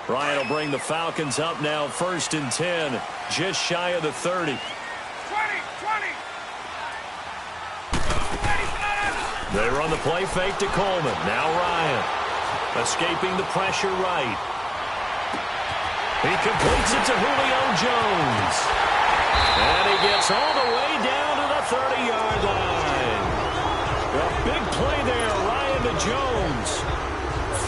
Ryan will bring the Falcons up now, 1st and 10, just shy of the 30. 20. They run the play fake to Coleman. Now Ryan, escaping the pressure right. He completes it to Julio Jones. And he gets all the way down to the 30-yard line. A big play there, Ryan to Jones.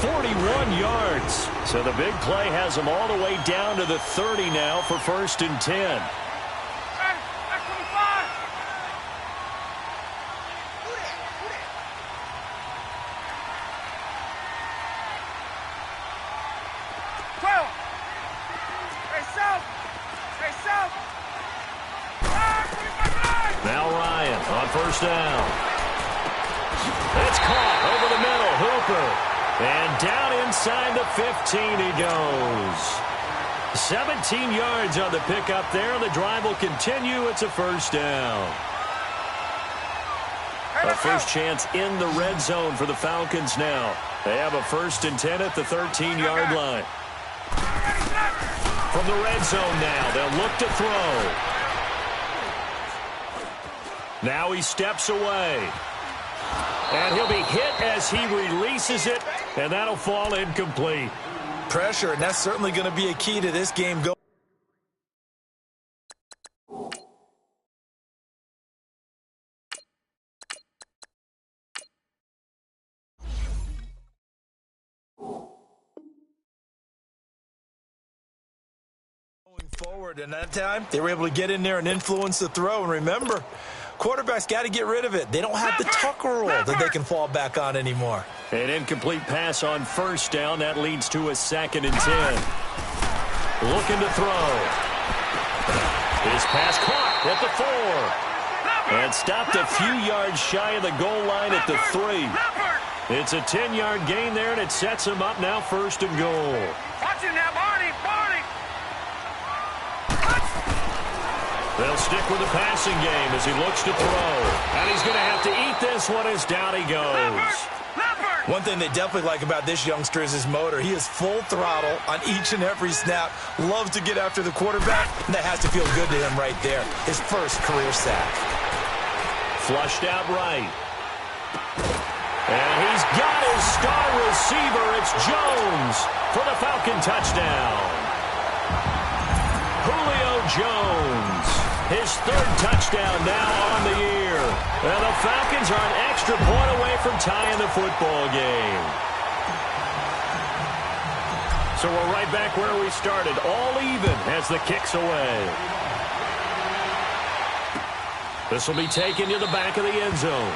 41 yards. So the big play has him all the way down to the 30 now for 1st and 10. Now Ryan on 1st down. It's caught over the middle. Hooper. And down inside the 15 he goes. 17 yards on the pickup there. The drive will continue. It's a 1st down. A first chance in the red zone for the Falcons now. They have a 1st and 10 at the 13-yard line. From the red zone now, they'll look to throw. Now he steps away. And he'll be hit as he releases it, and that'll fall incomplete. Pressure, and that's certainly going to be a key to this game going. Forward, and that time they were able to get in there and influence the throw. And remember, quarterbacks got to get rid of it. They don't have the Tucker rule that they can fall back on anymore. An incomplete pass on 1st down. That leads to a 2nd and 10. Looking to throw. His pass caught at the 4. And stopped a few yards shy of the goal line at the 3. It's a 10-yard gain there, and it sets him up now 1st and goal. Watch it now, Barney. They'll stick with the passing game as he looks to throw. And he's going to have to eat this one as down he goes. One thing they definitely like about this youngster is his motor. He is full throttle on each and every snap. Loves to get after the quarterback, and that has to feel good to him right there. His first career sack. Flushed out right. And he's got his star receiver. It's Jones for the Falcon touchdown. Julio Jones, his 3rd touchdown now on the year. And the Falcons are an extra point away from tying the football game. So we're right back where we started, all even as the kick's away. This will be taken to the back of the end zone.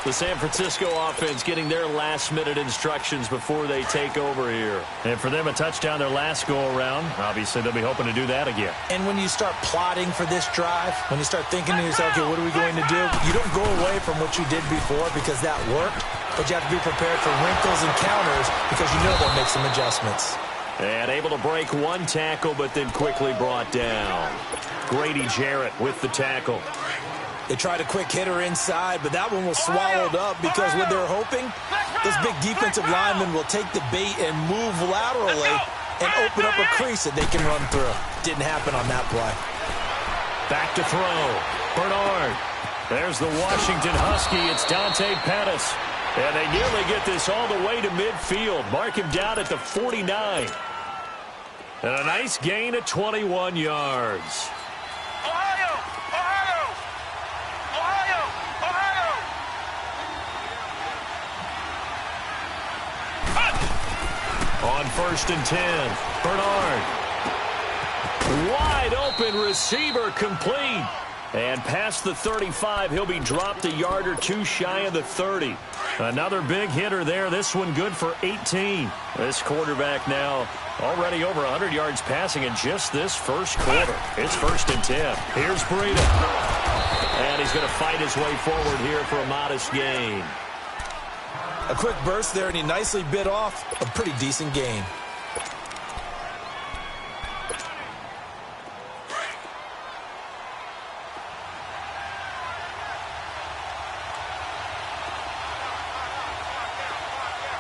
The San Francisco offense getting their last-minute instructions before they take over here. And for them, a touchdown their last go-around. Obviously, they'll be hoping to do that again. And when you start plotting for this drive, when you start thinking to yourself, okay, what are we going to do? You don't go away from what you did before because that worked, but you have to be prepared for wrinkles and counters because you know they'll make some adjustments. And able to break one tackle, but then quickly brought down. Grady Jarrett with the tackle. They tried a quick hitter inside, but that one was swallowed up because what they're hoping, this big defensive lineman will take the bait and move laterally and open up a crease that they can run through. Didn't happen on that play. Back to throw. Bernard. There's the Washington Husky. It's Dante Pettis. And they nearly get this all the way to midfield. Mark him down at the 49. And a nice gain of 21 yards. On 1st and 10, Bernard. Wide open receiver complete. And past the 35, he'll be dropped a yard or two shy of the 30. Another big hitter there. This one good for 18. This quarterback now already over 100 yards passing in just this first quarter. It's 1st and 10. Here's Breida. And he's going to fight his way forward here for a modest gain. A quick burst there, and he nicely bit off a pretty decent gain.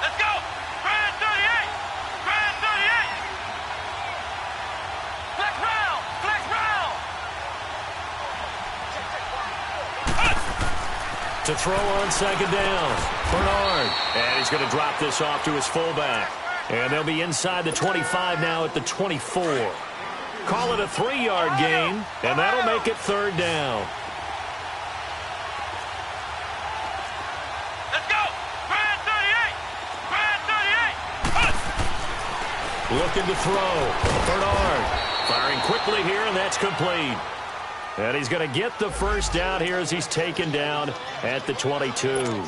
Let's go! 38! To throw on second down. Bernard. And he's going to drop this off to his fullback. And they'll be inside the 25 now at the 24. Call it a 3-yard gain, and that'll make it third down. Let's go! Brand 38! Brand 38! Looking to throw. Bernard firing quickly here, and that's complete. And he's going to get the first down here as he's taken down at the 22. Flex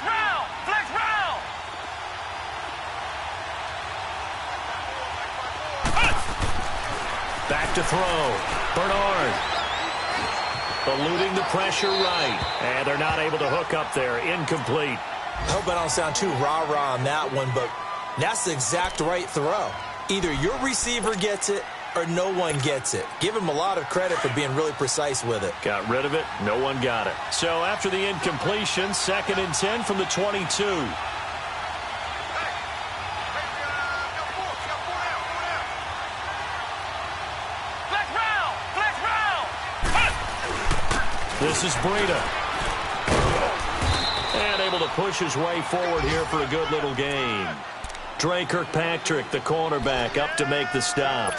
round! Flex round! Back to throw. Bernard. Eluding the pressure right. And they're not able to hook up there. Incomplete. I hope I don't sound too rah-rah on that one, but that's the exact right throw. Either your receiver gets it or no one gets it. Give him a lot of credit for being really precise with it. Got rid of it. No one got it. So after the incompletion, 2nd and 10 from the 22. This is Breida. And able to push his way forward here for a good little gain. Dre Kirkpatrick, the cornerback, up to make the stop.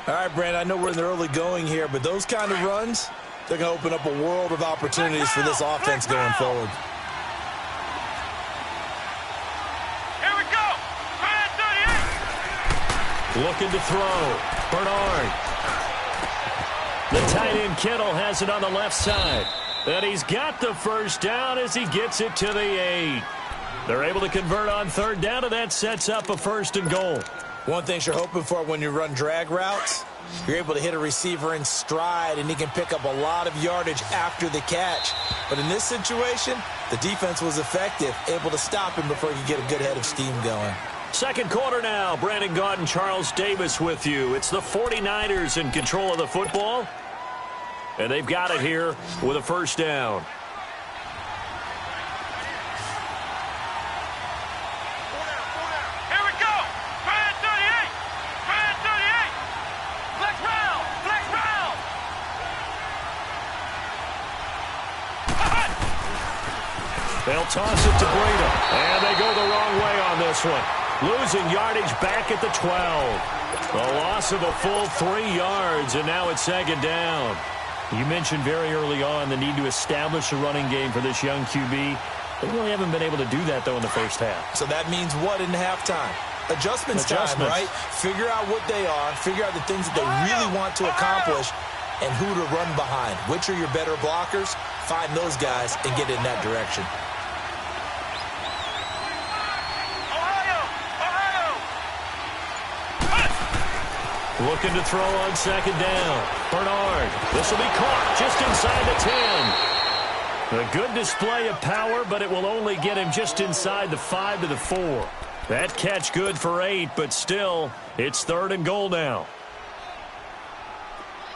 All right, Brand, I know we're in the early going here, but those kind of runs, they're going to open up a world of opportunities for this offense going forward. Here we go! Brand 38! Looking to throw. Bernard. The tight end Kittle has it on the left side. And he's got the first down as he gets it to the 8. They're able to convert on third down, and that sets up a 1st and goal. One thing you're hoping for when you run drag routes, you're able to hit a receiver in stride, and he can pick up a lot of yardage after the catch. But in this situation, the defense was effective, able to stop him before he could get a good head of steam going. Second quarter now. Brandon Gaunt and Charles Davis with you. It's the 49ers in control of the football. And they've got it here with a first down. Here we go! Brand 38! Brand 38! Flex round! Flex round! They'll toss it to Breida. And they go the wrong way on this one. Losing yardage back at the 12. The loss of a full 3 yards, and now it's 2nd down. You mentioned very early on the need to establish a running game for this young QB. They really haven't been able to do that, though, in the first half. So that means what in halftime? Adjustments time, right? Figure out what they are, figure out the things that they really want to accomplish, and who to run behind. Which are your better blockers? Find those guys and get in that direction. Looking to throw on second down. Bernard. This will be caught just inside the 10. A good display of power, but it will only get him just inside the 5 to the 4. That catch good for 8, but still, it's 3rd and goal now.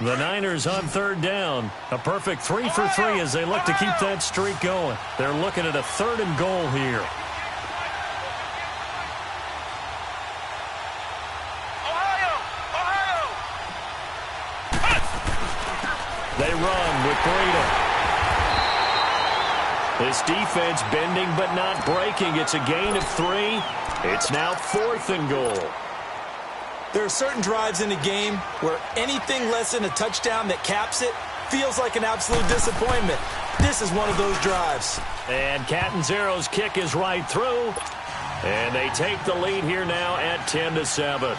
The Niners on third down. A perfect 3 for 3 as they look to keep that streak going. They're looking at a 3rd and goal here. They run with Breida. This defense bending but not breaking. It's a gain of 3. It's now 4th and goal. There are certain drives in the game where anything less than a touchdown that caps it feels like an absolute disappointment. This is one of those drives. And Catanzaro's kick is right through. And they take the lead here now at 10-7.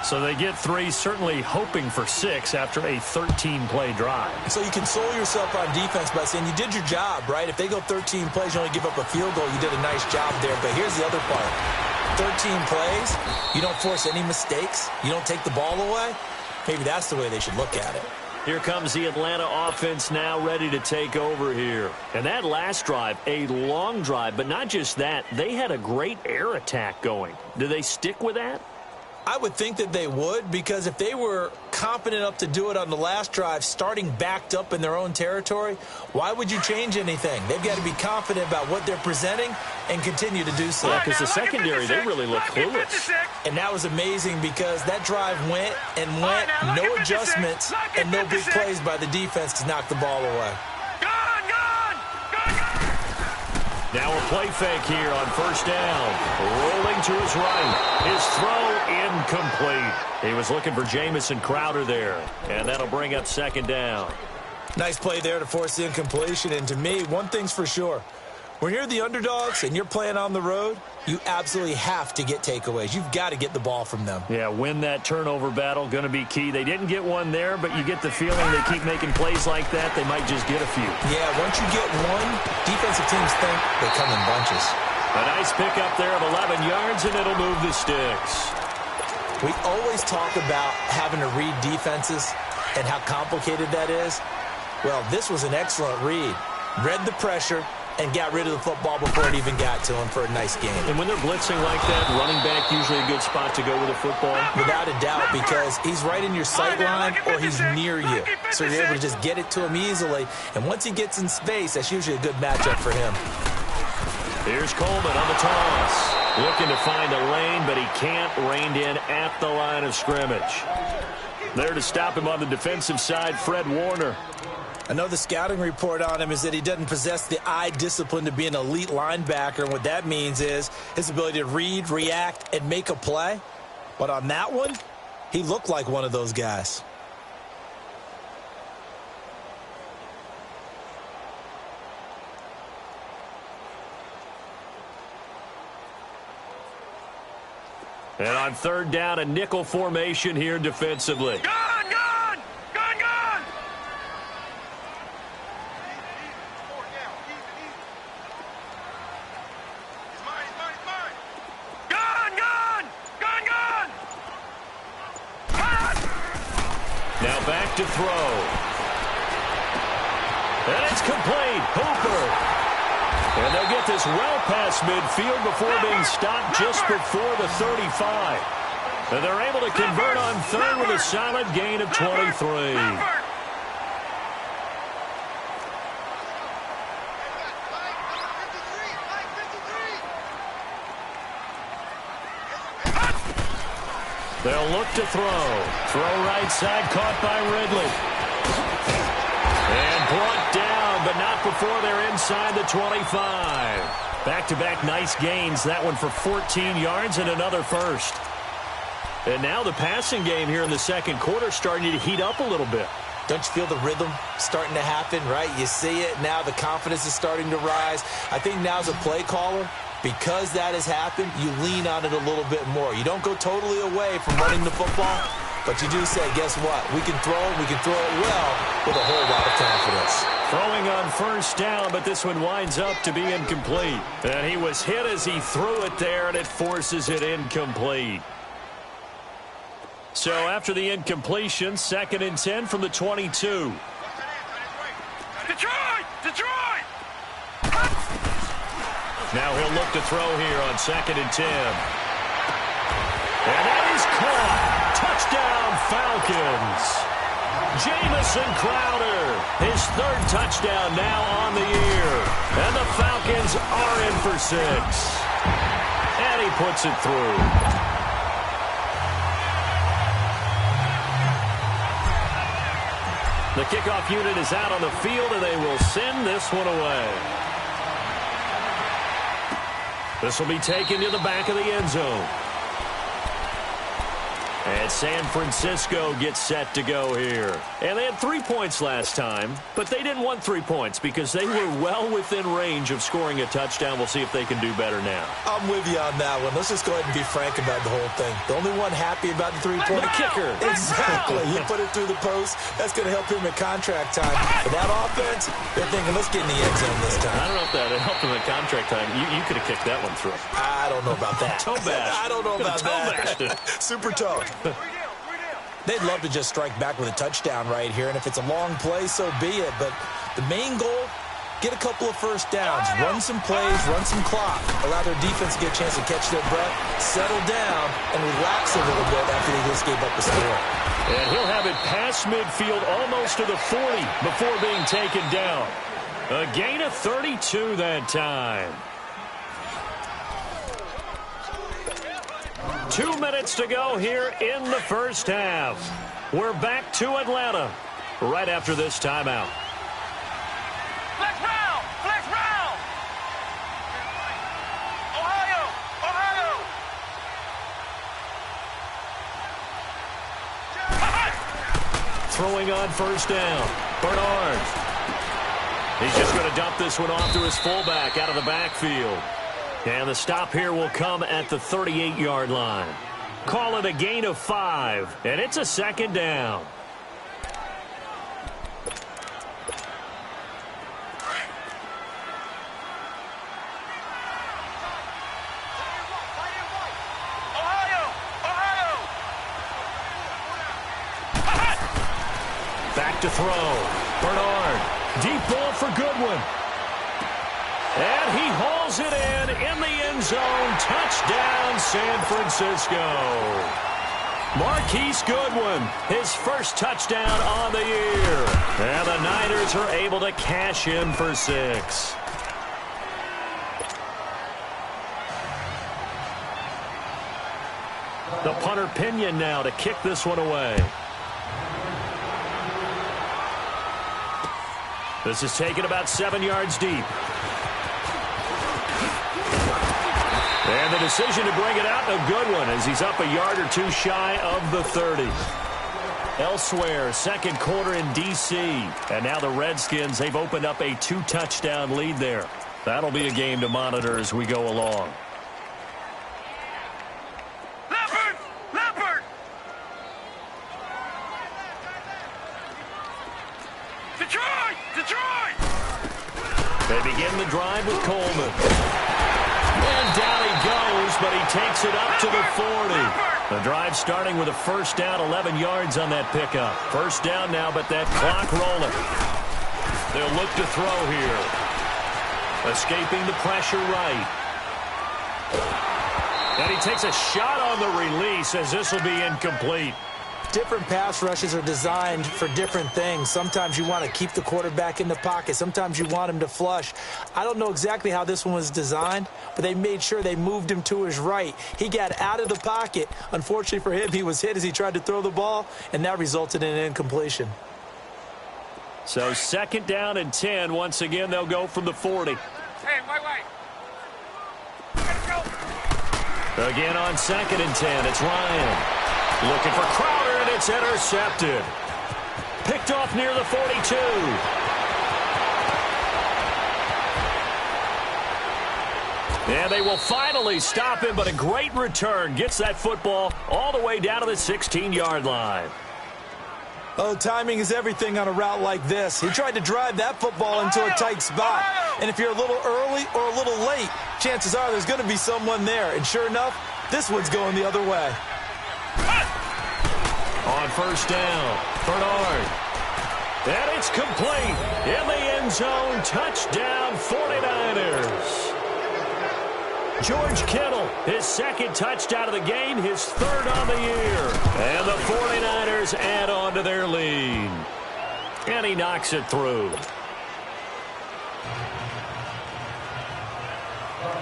So they get 3, certainly hoping for 6 after a 13-play drive. So you console yourself on defense by saying you did your job, right? If they go 13 plays, you only give up a field goal, you did a nice job there. But here's the other part. 13 plays, you don't force any mistakes, you don't take the ball away. Maybe that's the way they should look at it. Here comes the Atlanta offense now ready to take over here. And that last drive, a long drive, but not just that. They had a great air attack going. Do they stick with that? I would think that they would, because if they were confident enough to do it on the last drive, starting backed up in their own territory, why would you change anything? They've got to be confident about what they're presenting and continue to do so. Yeah, because the secondary, they really look clueless. And that was amazing because that drive went and went, no adjustments, and no big plays by the defense to knock the ball away. Now a play fake here on first down. Rolling to his right. His throw incomplete. He was looking for Jamison Crowder there. And that'll bring up second down. Nice play there to force the incompletion. And to me, one thing's for sure. When you're the underdogs and you're playing on the road, you absolutely have to get takeaways. You've got to get the ball from them. Yeah, win that turnover battle, going to be key. They didn't get one there, but you get the feeling they keep making plays like that, they might just get a few. Yeah, once you get one, defensive teams think they come in bunches. A nice pickup there of 11 yards, and it'll move the sticks. We always talk about having to read defenses and how complicated that is. Well, this was an excellent read. Read the pressure and got rid of the football before it even got to him for a nice game. And when they're blitzing like that, running back usually a good spot to go with a football? Without a doubt, because he's right in your sight line or he's near you. So you're able to just get it to him easily. And once he gets in space, that's usually a good matchup for him. Here's Coleman on the toss. Looking to find a lane, but he can't. Reined in at the line of scrimmage. There to stop him on the defensive side, Fred Warner. I know the scouting report on him is that he doesn't possess the eye discipline to be an elite linebacker. And what that means is his ability to read, react, and make a play. But on that one, he looked like one of those guys. And on third down, a nickel formation here defensively. Now back to throw. And it's complete. Hooper. And they'll get this well past midfield before being stopped just before the 35. And they're able to convert on third with a solid gain of 23. They'll look to throw. Throw right side, caught by Ridley. And brought down, but not before they're inside the 25. Back-to-back nice gains. That one for 14 yards and another first. And now the passing game here in the second quarter starting to heat up a little bit. Don't you feel the rhythm starting to happen, right? You see it. Now the confidence is starting to rise. I think now as a play caller, because that has happened, you lean on it a little bit more. You don't go totally away from running the football, but you do say, guess what? We can throw it. We can throw it well with a whole lot of confidence. Throwing on first down, but this one winds up to be incomplete. And he was hit as he threw it there, and it forces it incomplete. So after the incompletion, 2nd and 10 from the 22. Detroit! Now he'll look to throw here on 2nd and 10. And that is caught. Touchdown, Falcons. Jamison Crowder, his 3rd touchdown now on the year. And the Falcons are in for 6. And he puts it through. The kickoff unit is out on the field, and they will send this one away. This will be taken to the back of the end zone. And San Francisco gets set to go here. And they had 3 points last time, but they didn't want 3 points because they were well within range of scoring a touchdown. We'll see if they can do better now. I'm with you on that one. Let's just go ahead and be frank about the whole thing. The only one happy about the three-point kicker. Exactly. You put it through the post. That's going to help him at contract time. But that offense, they're thinking, let's get in the end zone this time. I don't know if that helped him at contract time. You could have kicked that one through. I don't know about that. Toe bash. I don't know about that. Super toe. They'd love to just strike back with a touchdown right here, and if it's a long play, so be it. But the main goal get a couple of first downs, run some plays, run some clock, allow their defense to get a chance to catch their breath, settle down, and relax a little bit after they just gave up a score. And he'll have it past midfield almost to the 40 before being taken down. A gain of 32 that time. 2 minutes to go here in the first half. We're back to Atlanta right after this timeout. Flex round! Flex round! Ohio! Ohio! Throwing on first down. Bernard. He's just going to dump this one off to his fullback out of the backfield. And the stop here will come at the 38-yard line. Call it a gain of 5, and it's a second down. Ohio! Ohio! Back to throw. Bernard. Deep ball for Goodwin. And he hauls it in the end zone. Touchdown, San Francisco. Marquise Goodwin, his first touchdown on the year. And the Niners are able to cash in for 6. The punter Pinion now to kick this one away. This is taken about 7 yards deep. And the decision to bring it out, a good one, as he's up a yard or two shy of the 30. Elsewhere, second quarter in D.C. And now the Redskins, they've opened up a 2-touchdown lead there. That'll be a game to monitor as we go along. Leopard! Leopard! Detroit! Detroit! They begin the drive with Coleman. And down he goes, but he takes it up to the 40. The drive starting with a first down, 11 yards on that pickup. First down now, but that clock rolling. They'll look to throw here. Escaping the pressure right. And he takes a shot on the release as this will be incomplete. Different pass rushes are designed for different things. Sometimes you want to keep the quarterback in the pocket. Sometimes you want him to flush. I don't know exactly how this one was designed, but they made sure they moved him to his right. He got out of the pocket. Unfortunately for him, he was hit as he tried to throw the ball, and that resulted in an incompletion. So second down and 10. Once again, they'll go from the 40. Hey, wait. Again on second and 10, it's Ryan. Looking for Crowder, and it's intercepted. Picked off near the 42. And they will finally stop him, but a great return. Gets that football all the way down to the 16-yard line. Oh, timing is everything on a route like this. He tried to drive that football into a tight spot. And if you're a little early or a little late, chances are there's going to be someone there. And sure enough, this one's going the other way. On first down, Bernard. And it's complete. In the end zone, touchdown 49ers. George Kittle, his second touchdown of the game, his third on the year. And the 49ers add on to their lead. And he knocks it through.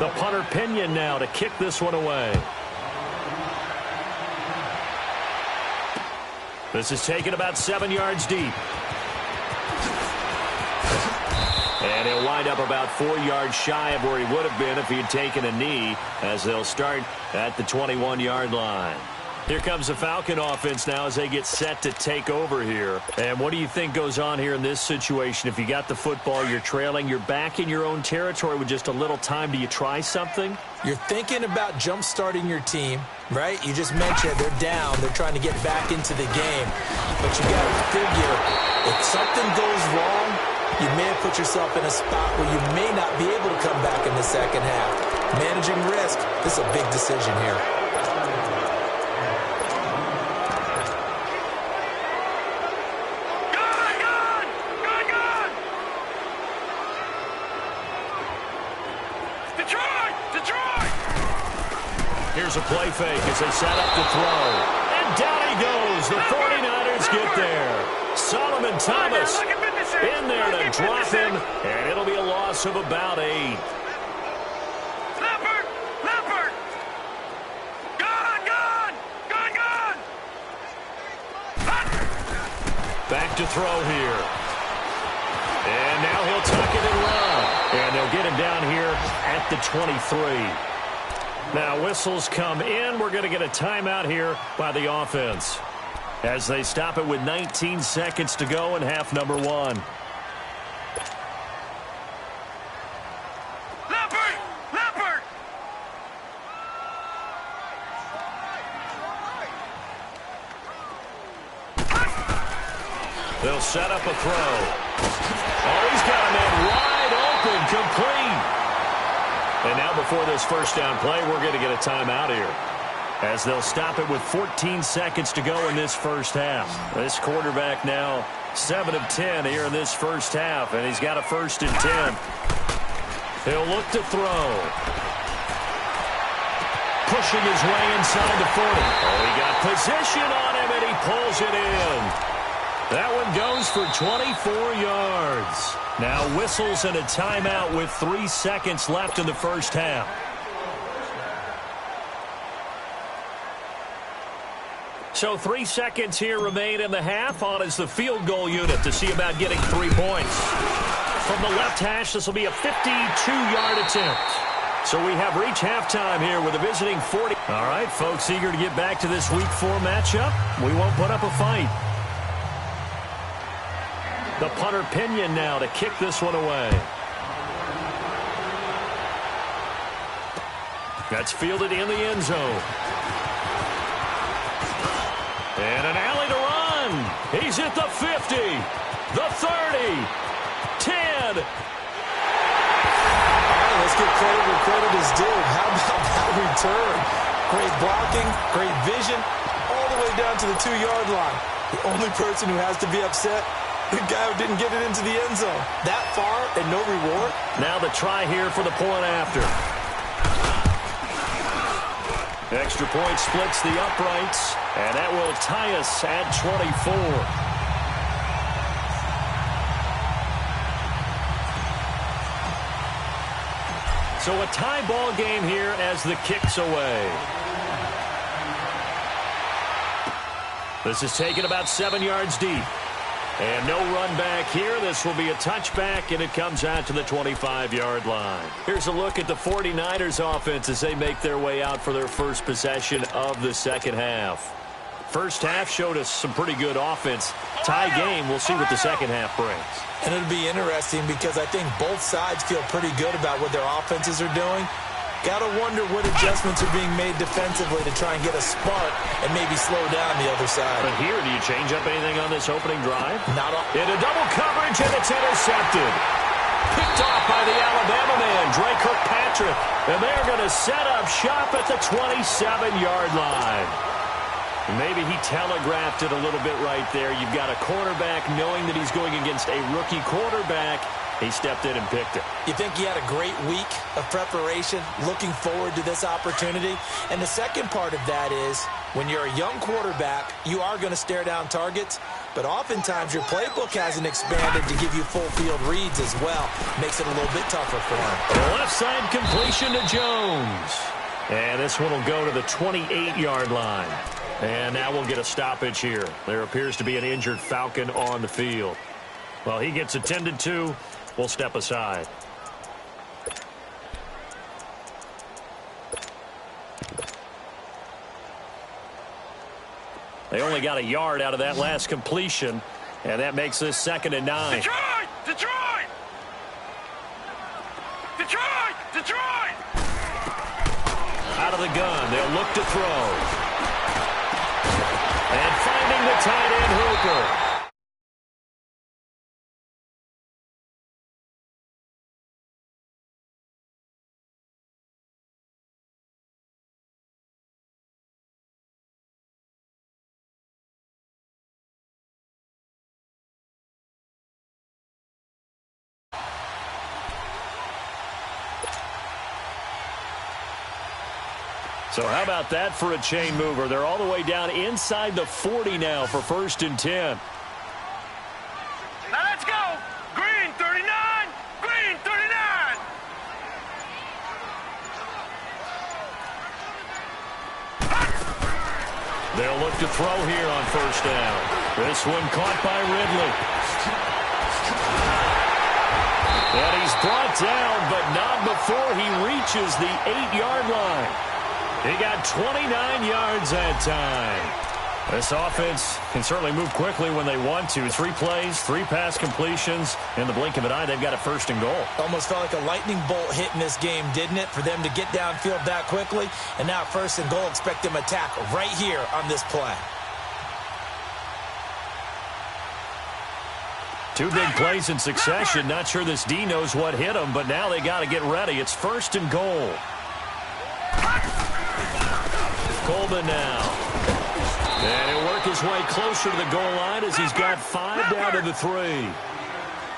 The punter Pinion now to kick this one away. This is taken about 7 yards deep. And he'll wind up about 4 yards shy of where he would have been if he had taken a knee, as they'll start at the 21-yard line. Here comes the Falcon offense now as they get set to take over here. And what do you think goes on here in this situation? If you got the football, you're trailing, you're back in your own territory with just a little time. Do you try something? You're thinking about jump-starting your team, right? You just mentioned they're down. They're trying to get back into the game. But you got to figure, if something goes wrong, you may have put yourself in a spot where you may not be able to come back in the second half. Managing risk, this is a big decision here. Here's a play fake as they set up to throw. And down he goes. The 49ers get there. Solomon Thomas in there to drop him, and it'll be a loss of about 8. Back to throw here. And now he'll tuck it and run. And they'll get him down here at the 23. Now whistles come in. We're going to get a timeout here by the offense as they stop it with 19 seconds to go in half number 1. They'll set up a throw. Oh, he's got a man wide open, complete. And now before this first down play, we're going to get a timeout here as they'll stop it with 14 seconds to go in this first half. This quarterback now 7 of 10 here in this first half, and he's got a 1st and 10. He'll look to throw. Pushing his way inside the 40. Oh, he got position on him, and he pulls it in. That one goes for 24 yards. Now whistles and a timeout with 3 seconds left in the first half. So 3 seconds here remain in the half. On is the field goal unit to see about getting 3 points. From the left hash, this will be a 52-yard attempt. So we have reached halftime here with a visiting 40. All right, folks, eager to get back to this Week 4 matchup. We won't put up a fight. The punter Pinion now to kick this one away. That's fielded in the end zone. And an alley to run. He's at the 50, the 30, 10. All right, let's give credit where credit is due. How about that return? Great blocking, great vision, all the way down to the 2-yard line. The only person who has to be upset, the guy who didn't get it into the end zone. That far and no reward. Now the try here for the point after. Extra point splits the uprights, and that will tie us at 24. So a tie ball game here as the kick's away. This is taken about 7 yards deep. And no run back here. This will be a touchback, and it comes out to the 25-yard line. Here's a look at the 49ers offense as they make their way out for their first possession of the second half. First half showed us some pretty good offense. Tie game, we'll see what the second half brings. And it'll be interesting because I think both sides feel pretty good about what their offenses are doing. Got to wonder what adjustments are being made defensively to try and get a spark and maybe slow down the other side. But here, do you change up anything on this opening drive? Not all. Into double coverage, and it's intercepted. Picked off by the Alabama man, Dre Kirkpatrick. And they're going to set up shop at the 27-yard line. Maybe he telegraphed it a little bit right there. You've got a quarterback knowing that he's going against a rookie quarterback. He stepped in and picked it. You think he had a great week of preparation, looking forward to this opportunity? And the second part of that is, when you're a young quarterback, you are going to stare down targets, but oftentimes your playbook hasn't expanded to give you full field reads as well. Makes it a little bit tougher for him. The left side completion to Jones. And this one will go to the 28-yard line. And now we'll get a stoppage here. There appears to be an injured Falcon on the field. Well, he gets attended to. We'll step aside. They only got a yard out of that last completion, and that makes this 2nd and 9. Detroit! Detroit! Detroit! Detroit! Out of the gun, they'll look to throw. And finding the tight end, Hooper. So how about that for a chain mover? They're all the way down inside the 40 now for 1st and 10. Now let's go. Green 39. Green 39. They'll look to throw here on 1st down. This one caught by Ridley. And he's brought down, but not before he reaches the 8-yard line. He got 29 yards that time. This offense can certainly move quickly when they want to. 3 plays, 3 pass completions. In the blink of an eye, they've got a 1st and goal. Almost felt like a lightning bolt hit in this game, didn't it? For them to get downfield that quickly. And now 1st and goal, expect them to attack right here on this play. 2 big plays in succession. Not sure this D knows what hit him, but now they got to get ready. It's 1st and goal. Coleman now. And he'll work his way closer to the goal line as he's got 5 down to the 3.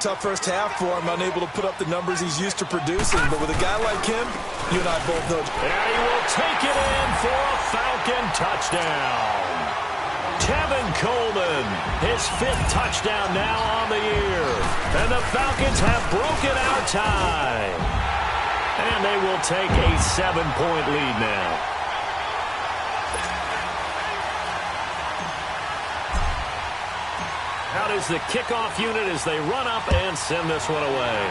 Tough first half for him, unable to put up the numbers he's used to producing. But with a guy like him, you and I both know. And he will take it in for a Falcon touchdown. Tevin Coleman, his 5th touchdown now on the year. And the Falcons have broken our tie. And they will take a 7-point lead now. Out is the kickoff unit as they run up and send this one away.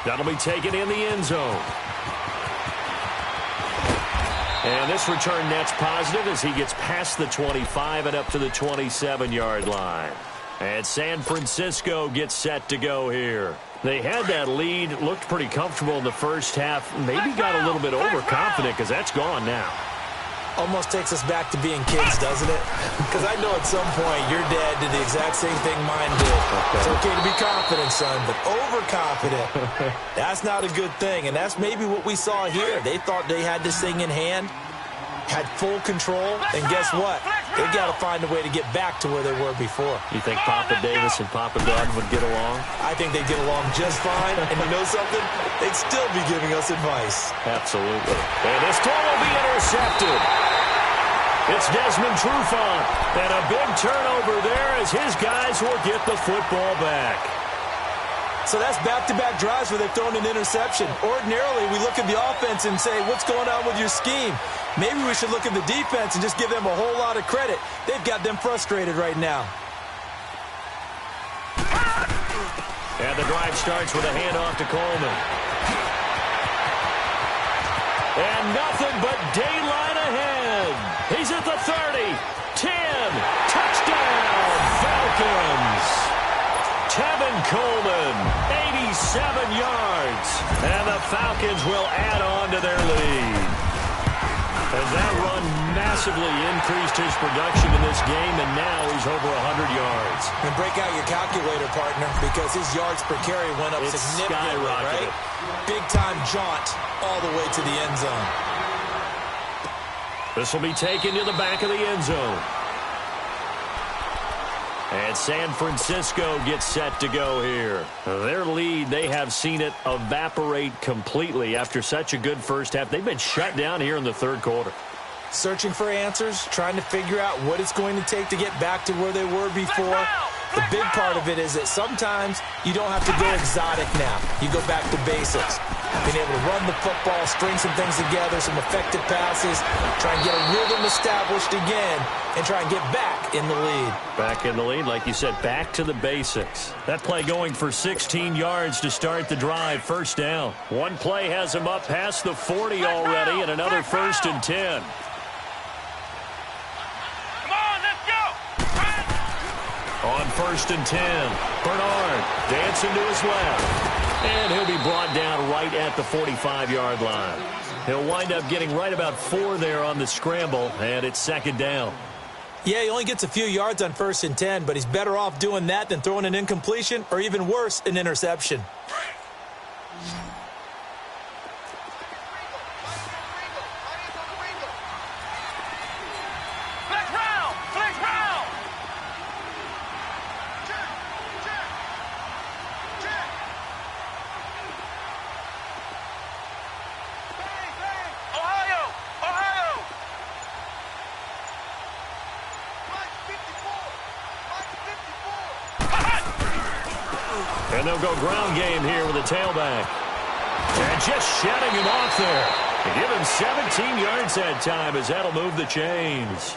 That'll be taken in the end zone. And this return net's positive as he gets past the 25 and up to the 27-yard line. And San Francisco gets set to go here. They had that lead, looked pretty comfortable in the first half, maybe got a little bit overconfident because that's gone now. Almost takes us back to being kids, doesn't it? Because I know at some point your dad did the exact same thing mine did. It's okay to be confident, son, but overconfident, that's not a good thing. And that's maybe what we saw here. They thought they had this thing in hand, had full control, and guess what? They got to find a way to get back to where they were before. You think Papa Davis and Papa Gordon would get along? I think they get along just fine. And you know something? They'd still be giving us advice. Absolutely. And this throw will be intercepted. It's Desmond Trufant. And a big turnover there as his guys will get the football back. So that's back-to-back drives where they've thrown an interception. Ordinarily, we look at the offense and say, what's going on with your scheme? Maybe we should look at the defense and just give them a whole lot of credit. They've got them frustrated right now. And the drive starts with a handoff to Coleman. And nothing but daylight ahead. He's at the 30, 10, touchdown, Falcons. Tevin Coleman, 87 yards. And the Falcons will add on to their lead. And that run massively increased his production in this game, and now he's over 100 yards. And break out your calculator, partner, because his yards per carry went up significantly, right? Big-time jaunt all the way to the end zone. This will be taken to the back of the end zone. And San Francisco gets set to go here. Their lead, they have seen it evaporate completely after such a good first half. They've been shut down here in the third quarter. Searching for answers, trying to figure out what it's going to take to get back to where they were before. The big part of it is that sometimes you don't have to go exotic now. You go back to basics. Being able to run the football, string some things together, some effective passes, try and get a rhythm established again, and try and get back in the lead. Back in the lead, like you said, back to the basics. That play going for 16 yards to start the drive, 1st down. One play has him up past the 40 already, and another 1st and 10. On 1st and 10, Bernard dancing to his left. And he'll be brought down right at the 45-yard line. He'll wind up getting right about 4 there on the scramble, and it's 2nd down. Yeah, he only gets a few yards on 1st and 10, but he's better off doing that than throwing an incompletion or even worse, an interception. And they'll go ground game here with a tailback. And just shutting him off there. To give him 17 yards that time as that'll move the chains.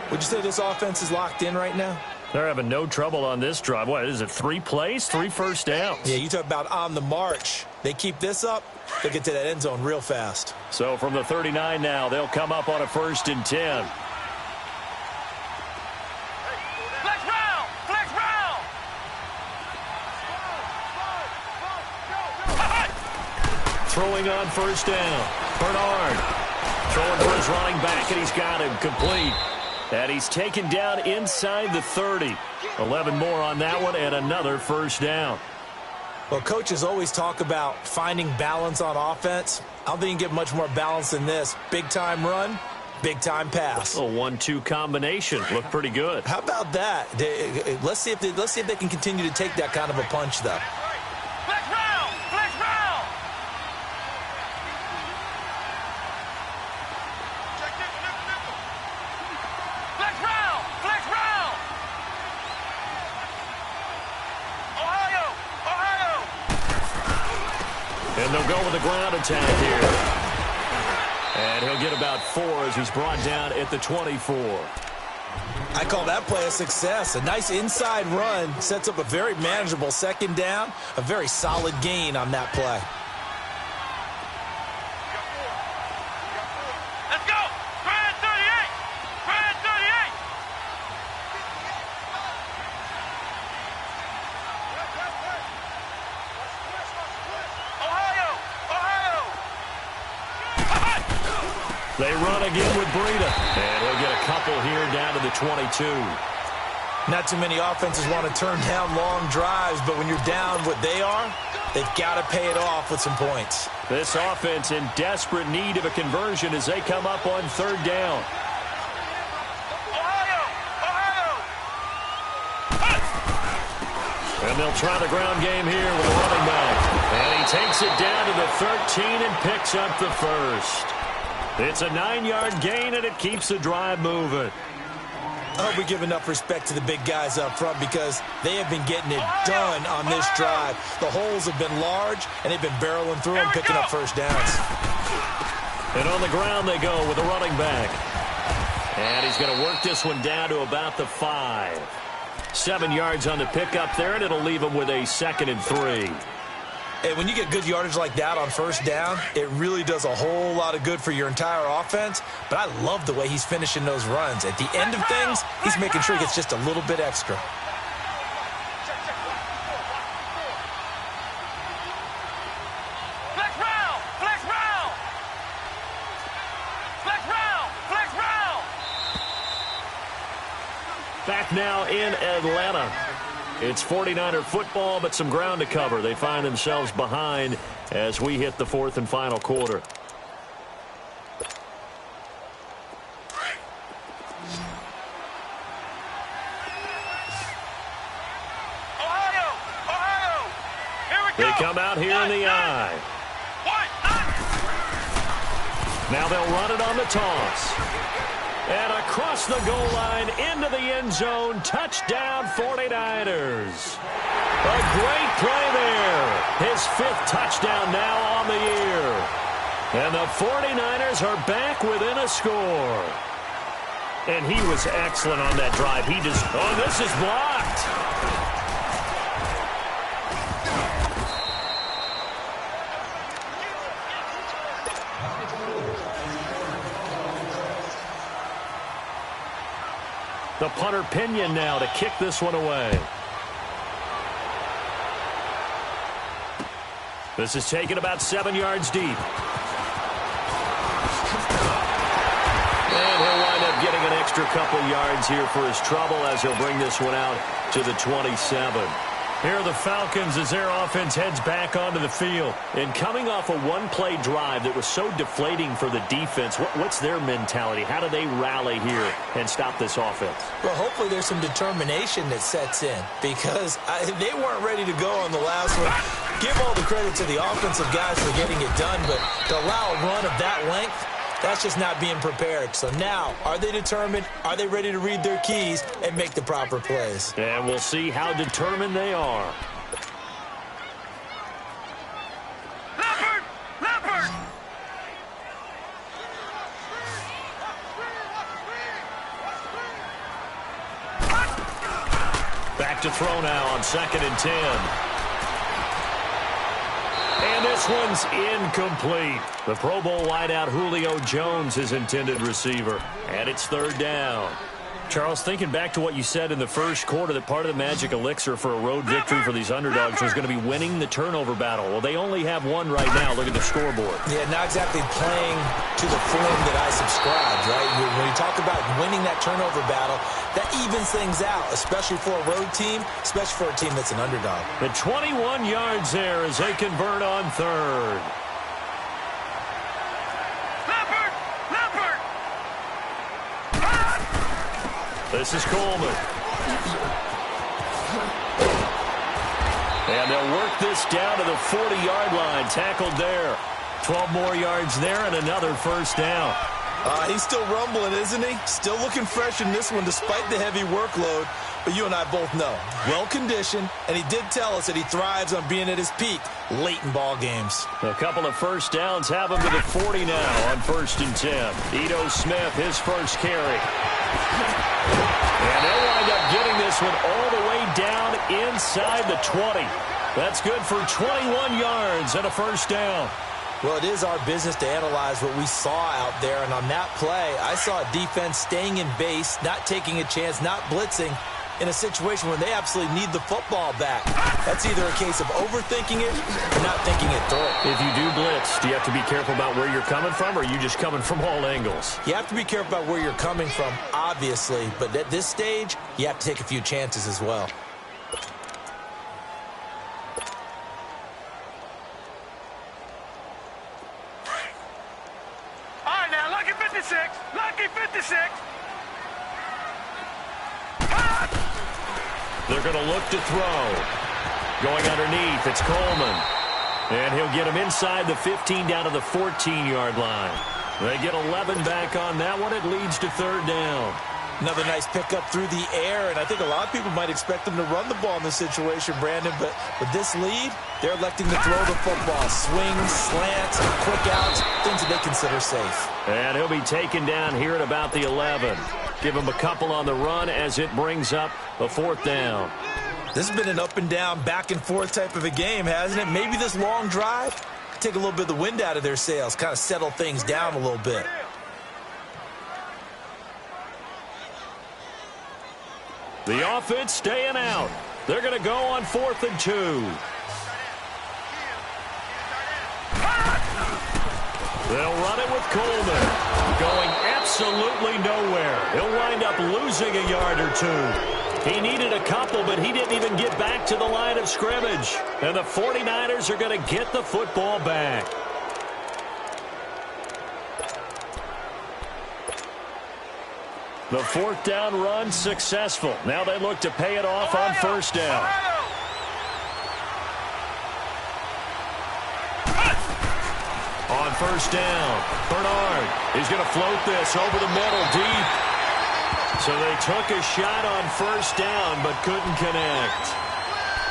Would you say this offense is locked in right now? They're having no trouble on this drive. What is it, 3 plays, 3 first downs? Yeah, you talk about on the march. They keep this up, they'll get to that end zone real fast. So from the 39 now, they'll come up on a 1st and 10. Flex round! Flex round! Throwing on 1st down. Bernard throwing for his running back, and he's got him complete. And he's taken down inside the 30. 11 more on that one, and another 1st down. Well, coaches always talk about finding balance on offense. I don't think you can get much more balance than this. Big-time run, big-time pass. A 1-2 combination. Looked pretty good. How about that? Let's see if they can continue to take that kind of a punch, though. Flex round! Flex round! Flex round! Flex round! Ohio! Ohio! And they'll go with the ground attack here. And he'll get about 4 as he's brought down at the 24. I call that play a success. A nice inside run sets up a very manageable 2nd down, a very solid gain on that play. Let's go! Grand 38! Grand 38! Ohio! Ohio! They run again with Breida. And he'll get a couple here down to the 22. Not too many offenses want to turn down long drives, but when you're down what they are, they've got to pay it off with some points. This offense in desperate need of a conversion as they come up on 3rd down. Ohio! Ohio! And they'll try the ground game here with a running back. And he takes it down to the 13 and picks up the 1st. It's a 9-yard gain, and it keeps the drive moving. I hope we give enough respect to the big guys up front because they have been getting it done on this drive. The holes have been large, and they've been barreling through them, picking up 1st downs. And on the ground they go with a running back. And he's going to work this one down to about the 5. 7 yards on the pickup there, and it'll leave him with a 2nd and 3. And when you get good yardage like that on 1st down, it really does a whole lot of good for your entire offense. But I love the way he's finishing those runs. At the end of things, he's making sure he gets just a little bit extra. Flex round! Flex round! Flex round! Flex round! Back now in Atlanta. It's 49er football, but some ground to cover. They find themselves behind as we hit the 4th and final quarter. Ohio! Ohio! Here we go! They come out here in the eye. Now they'll run it on the toss. And across the goal line into the end zone. Touchdown 49ers. A great play there. His 5th touchdown now on the year. And the 49ers are back within a score. And he was excellent on that drive. Oh, this is blocked. The punter Pinion now to kick this one away. This is taken about 7 yards deep. And he'll wind up getting an extra couple yards here for his trouble as he'll bring this one out to the 27. Here are the Falcons as their offense heads back onto the field. And coming off a one-play drive that was so deflating for the defense, what's their mentality? How do they rally here and stop this offense? Well, hopefully there's some determination that sets in because they weren't ready to go on the last one. Give all the credit to the offensive guys for getting it done, but to allow a run of that length, that's just not being prepared. So now, are they determined? Are they ready to read their keys and make the proper plays? And we'll see how determined they are. to throw now on 2nd and 10. And this one's incomplete. The Pro Bowl wideout Julio Jones is intended receiver. And it's 3rd down. Charles, thinking back to what you said in the first quarter, that part of the magic elixir for a road victory for these underdogs was going to be winning the turnover battle. Well, they only have one right now. Look at the scoreboard. Yeah, not exactly playing to the form that I subscribed, right? When you talk about winning that turnover battle, that evens things out, especially for a road team, especially for a team that's an underdog. The 21 yards there as they convert on 3rd. This is Coleman. And they'll work this down to the 40-yard line. Tackled there. 12 more yards there and another 1st down. He's still rumbling, isn't he? Still looking fresh in this one despite the heavy workload. But you and I both know, well-conditioned, and he did tell us that he thrives on being at his peak late in ball games. A couple of 1st downs have him to the 40 now on 1st and 10. Ito Smith, his first carry. And they'll wind up getting this one all the way down inside the 20. That's good for 21 yards and a 1st down. Well, it is our business to analyze what we saw out there, and on that play, I saw a defense staying in base, not taking a chance, not blitzing, in a situation where they absolutely need the football back. That's either a case of overthinking it or not thinking it through. If you do blitz, do you have to be careful about where you're coming from, or are you just coming from all angles? You have to be careful about where you're coming from, obviously, but at this stage, you have to take a few chances as well. All right, now, lucky 56. Lucky 56. They're going to look to throw. Going underneath, it's Coleman. And he'll get him inside the 15 down to the 14-yard line. They get 11 back on that one. It leads to 3rd down. Another nice pickup through the air, and I think a lot of people might expect them to run the ball in this situation, Brandon, but with this lead, they're electing to throw the football. Swings, slants, quick outs, things that they consider safe. And he'll be taken down here at about the 11. Give him a couple on the run as it brings up a 4th down. This has been an up and down, back and forth type of a game, hasn't it? Maybe this long drive, take a little bit of the wind out of their sails, kind of settle things down a little bit. The offense staying out. They're going to go on 4th and 2. They'll run it with Coleman. Going absolutely nowhere. He'll wind up losing a yard or 2. He needed a couple, but he didn't even get back to the line of scrimmage. And the 49ers are going to get the football back. The 4th down run successful. Now they look to pay it off on 1st down. On 1st down, Bernard is going to float this over the middle deep. So they took a shot on 1st down but couldn't connect.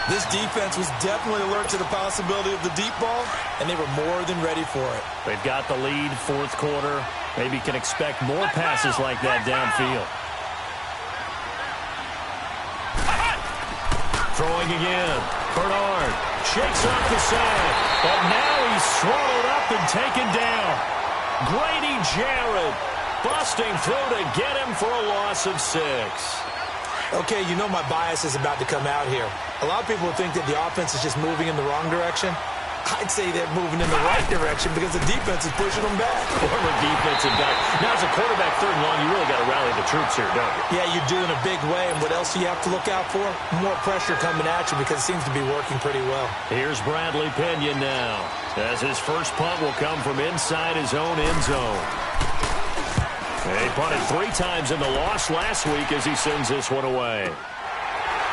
This defense was definitely alert to the possibility of the deep ball, and they were more than ready for it. They've got the lead, 4th quarter. Maybe can expect more passes like that downfield. Throwing again. Bernard shakes off the sack, but now he's swallowed up and taken down. Grady Jarrett busting through to get him for a loss of 6. Okay, you know my bias is about to come out here. A lot of people think that the offense is just moving in the wrong direction. I'd say they're moving in the right direction because the defense is pushing them back. Former defensive back. Now, as a quarterback 3rd and long, you really got to rally the troops here, don't you? Yeah, you do in a big way. And what else do you have to look out for? More pressure coming at you because it seems to be working pretty well. Here's Bradley Pinion now, as his first punt will come from inside his own end zone. He punted 3 times in the loss last week as he sends this one away.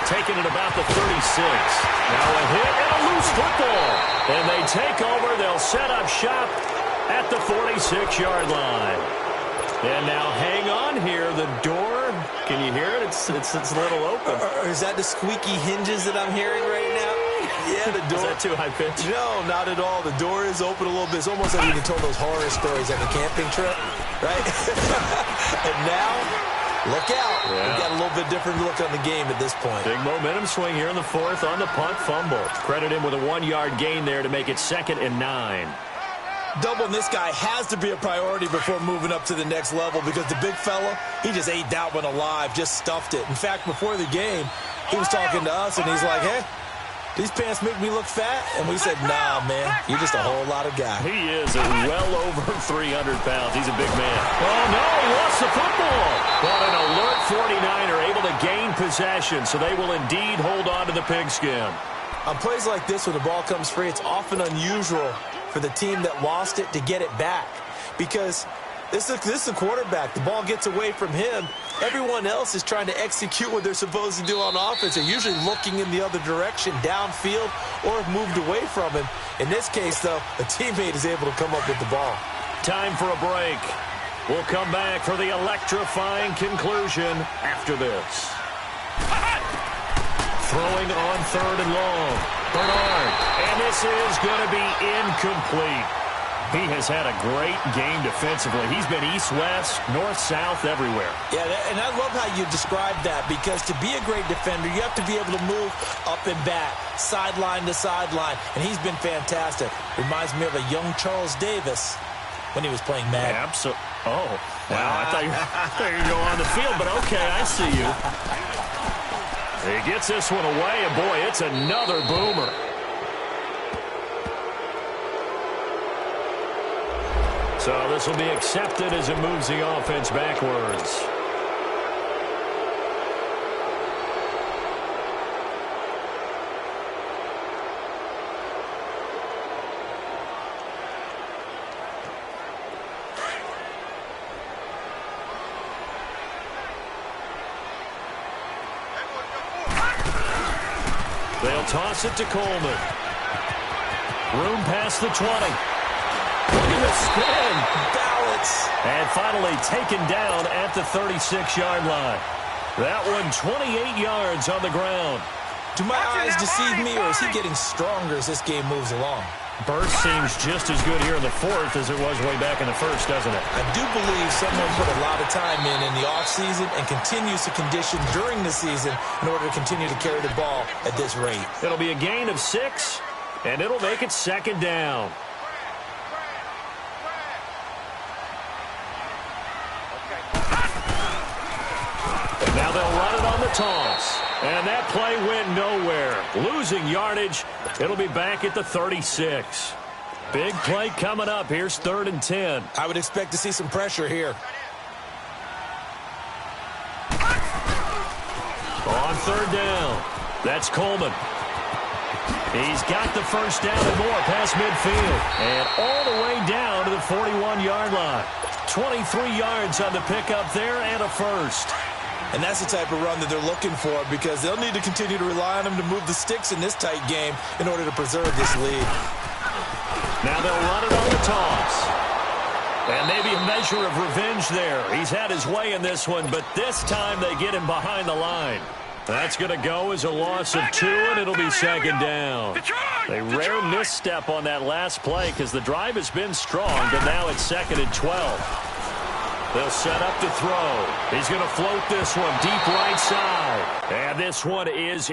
Taking it about the 36. Now a hit and a loose football. And they take over. They'll set up shop at the 46-yard line. And now hang on here. The door, can you hear it? It's a little open. Is that the squeaky hinges that I'm hearing right now? Yeah, the door. Is that too high pitch? No, not at all. The door is open a little bit. It's almost like you told those horror stories at the camping trip, right? And now Look out. Yeah. We've got a little bit different look on the game at this point. Big momentum swing here in the fourth on the punt fumble. Credit him with a 1-yard gain there to make it 2nd and 9. Doubling this guy has to be a priority before moving up to the next level because the big fella, he just ate that one alive, just stuffed it. In fact, before the game, he was talking to us, and he's like, hey, these pants make me look fat? And we said, nah, man, you're just a whole lot of guy. He is well over 300 pounds. He's a big man. Oh, no, he lost the football. But an alert 49er able to gain possession, so they will indeed hold on to the pigskin. On plays like this, when the ball comes free, it's often unusual for the team that lost it to get it back because this is a quarterback. The ball gets away from him. Everyone else is trying to execute what they're supposed to do on offense. They're usually looking in the other direction, downfield, or have moved away from him. In this case, though, a teammate is able to come up with the ball. Time for a break. We'll come back for the electrifying conclusion after this. Throwing on 3rd and long. Bernard. And this is going to be incomplete. He has had a great game defensively. He's been east-west, north-south, everywhere. Yeah, and I love how you describe that because to be a great defender, you have to be able to move up and back, sideline to sideline, and he's been fantastic. Reminds me of a young Charles Davis when he was playing Madden. Absolutely. Oh, wow. I thought you were going to go on the field, but okay, I see you. He gets this one away, and boy, it's another boomer. So this will be accepted as it moves the offense backwards. They'll toss it to Coleman. Room past the 20. Look at the spin. Balance. And finally taken down at the 36-yard line. That one 28 yards on the ground. Do my eyes deceive me, or is he getting stronger as this game moves along? Burst seems just as good here in the fourth as it was way back in the first, doesn't it? I do believe someone put a lot of time in the offseason and continues to condition during the season in order to continue to carry the ball at this rate. It'll be a gain of 6, and it'll make it 2nd down. Now they'll run it on the toss. And that play went nowhere. Losing yardage. It'll be back at the 36. Big play coming up. Here's 3rd and 10. I would expect to see some pressure here. On 3rd down. That's Coleman. He's got the first down and more past midfield. And all the way down to the 41-yard line. 23 yards on the pickup there and a first. And that's the type of run that they're looking for because they'll need to continue to rely on him to move the sticks in this tight game in order to preserve this lead. Now they'll run it on the toss. And maybe a measure of revenge there. He's had his way in this one, but this time they get him behind the line. That's going to go as a loss of 2, and it'll be 2nd down. They rare misstep on that last play because the drive has been strong, but now it's 2nd and 12. They'll set up to throw. He's going to float this one deep right side. And this one is